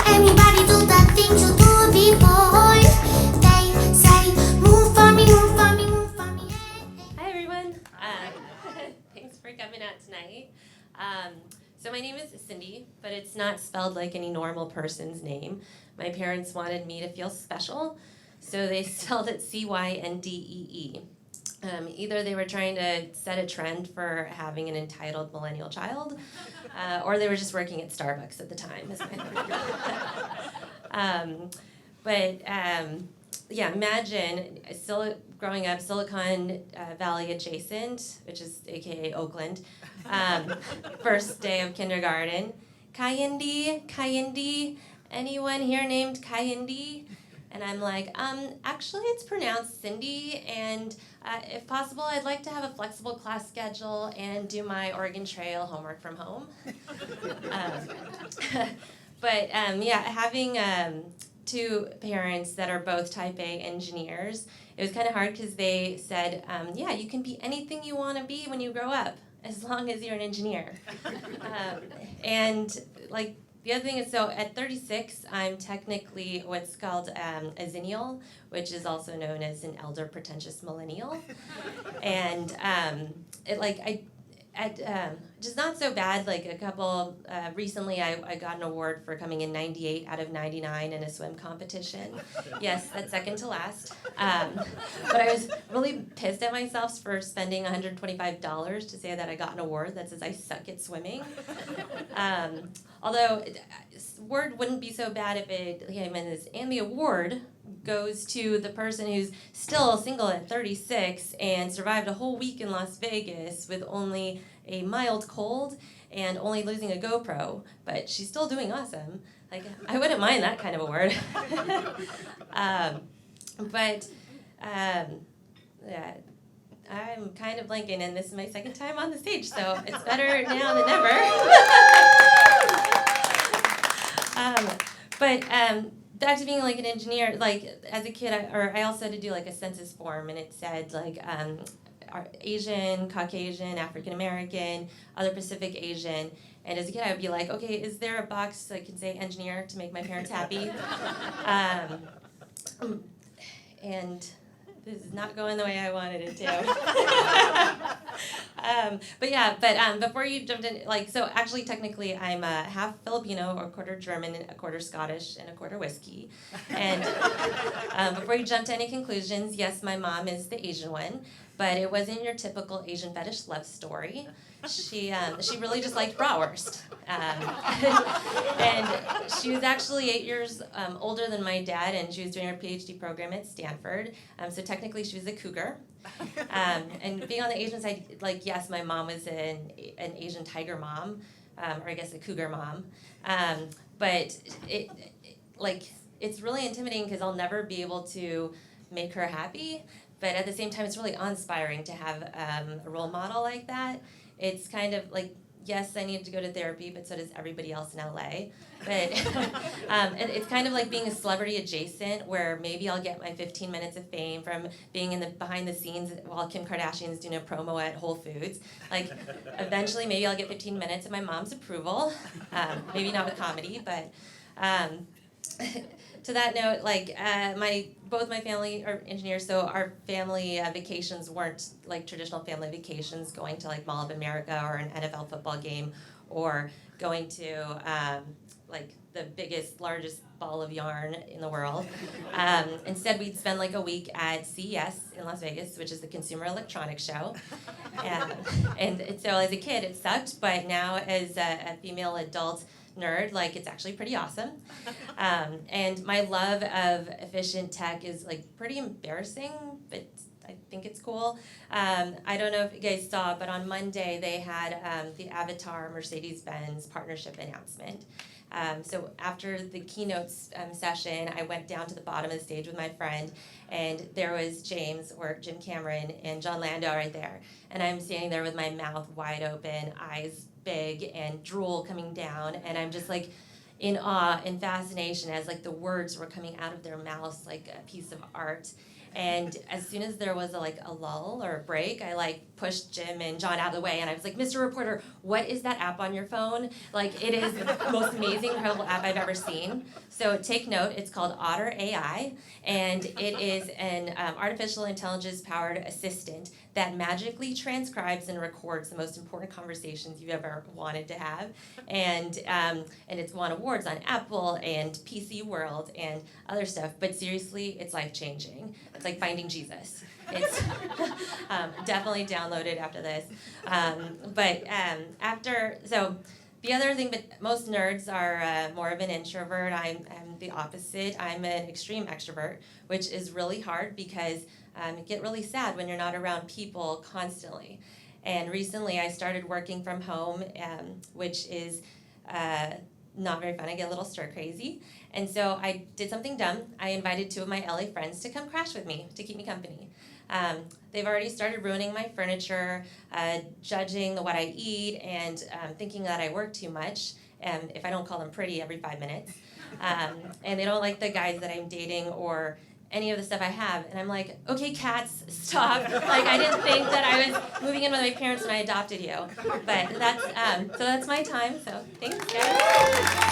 Everybody do the things you do before. They say, move for me, move for me, move for me. Hi everyone. Thanks for coming out tonight. So my name is Cyndee, but it's not spelled like any normal person's name. My parents wanted me to feel special, so they spelled it Cyndee. Either they were trying to set a trend for having an entitled millennial child, or they were just working at Starbucks at the time. Yeah, imagine still growing up Silicon Valley adjacent, which is AKA Oakland. First day of kindergarten. Cyndee, anyone here named Cyndee? And I'm like, actually it's pronounced Cyndee, and if possible, I'd like to have a flexible class schedule and do my Oregon Trail homework from home. Yeah, having two parents that are both type A engineers, it was kind of hard because they said, yeah, you can be anything you want to be when you grow up, as long as you're an engineer. The other thing is, so at 36, I'm technically what's called a zennial, which is also known as an elder pretentious millennial. And which is not so bad. Like recently I got an award for coming in 98 out of 99 in a swim competition. Yes, that's second to last. But I was really pissed at myself for spending $125 to say that I got an award that says I suck at swimming. Although word wouldn't be so bad if it came in as, and the award goes to the person who's still single at 36 and survived a whole week in Las Vegas with only a mild cold and only losing a GoPro, but she's still doing awesome. Like, I wouldn't mind that kind of award. Yeah, I'm kind of blanking, and this is my second time on the stage, so it's better now than never. Back to being like an engineer, like as a kid, I also had to do like a census form, and it said like Asian, Caucasian, African American, other Pacific Asian. And as a kid, I would be like, okay, is there a box that can say engineer to make my parents happy? And this is not going the way I wanted it to. Before you jumped in, so actually technically I'm half Filipino, or a quarter German, a quarter Scottish, and a quarter whiskey. And before you jump to any conclusions, yes, my mom is the Asian one, but it wasn't your typical Asian fetish love story. She really just liked bratwurst. And she was actually 8 years older than my dad, and she was doing her PhD program at Stanford. So technically she was a cougar. And being on the Asian side, like, yes, my mom was an Asian tiger mom, or I guess a cougar mom. But it's really intimidating because I'll never be able to make her happy. But at the same time, it's really awe-inspiring to have a role model like that. It's kind of like, yes, I need to go to therapy, but so does everybody else in LA. But it's kind of like being a celebrity adjacent, where maybe I'll get my 15 minutes of fame from being in the behind the scenes while Kim Kardashian's doing a promo at Whole Foods. Like, eventually, maybe I'll get 15 minutes of my mom's approval. Maybe not with comedy, but to that note, both my family are engineers, so our family vacations weren't like traditional family vacations, going to like Mall of America or an NFL football game, or going to the biggest, largest ball of yarn in the world. Instead, we'd spend like a week at CES in Las Vegas, which is the Consumer Electronics Show. And so as a kid, it sucked, but now as a female adult nerd, like, it's actually pretty awesome. And my love of efficient tech is like pretty embarrassing, but I think it's cool. I don't know if you guys saw, but on Monday they had the Avatar Mercedes-Benz partnership announcement. So after the keynote session, I went down to the bottom of the stage with my friend, and there was James, or Jim Cameron, and John Lando right there. And I'm standing there with my mouth wide open, eyes big, and drool coming down, and I'm just like in awe and fascination as like the words were coming out of their mouths like a piece of art. And as soon as there was a lull or a break, I pushed Jim and John out of the way, and I was like, Mr. Reporter, what is that app on your phone? It is the most amazing, incredible app I've ever seen. So take note, it's called Otter AI, and it is an artificial intelligence-powered assistant that magically transcribes and records the most important conversations you've ever wanted to have. And it's won awards on Apple and PC World and other stuff. But seriously, it's life-changing. It's like finding Jesus. It's definitely downloaded after this. So the other thing, but most nerds are more of an introvert. I'm the opposite. I'm an extreme extrovert, which is really hard because you get really sad when you're not around people constantly. And recently I started working from home, which is not very fun. I get a little stir crazy. And so I did something dumb. I invited 2 of my LA friends to come crash with me to keep me company. They've already started ruining my furniture, judging what I eat, and thinking that I work too much, if I don't call them pretty every 5 minutes. And they don't like the guys that I'm dating or any of the stuff I have. And I'm like, okay, cats, stop. I didn't think that I was moving in with my parents when I adopted you. But that's my time, so thanks, guys.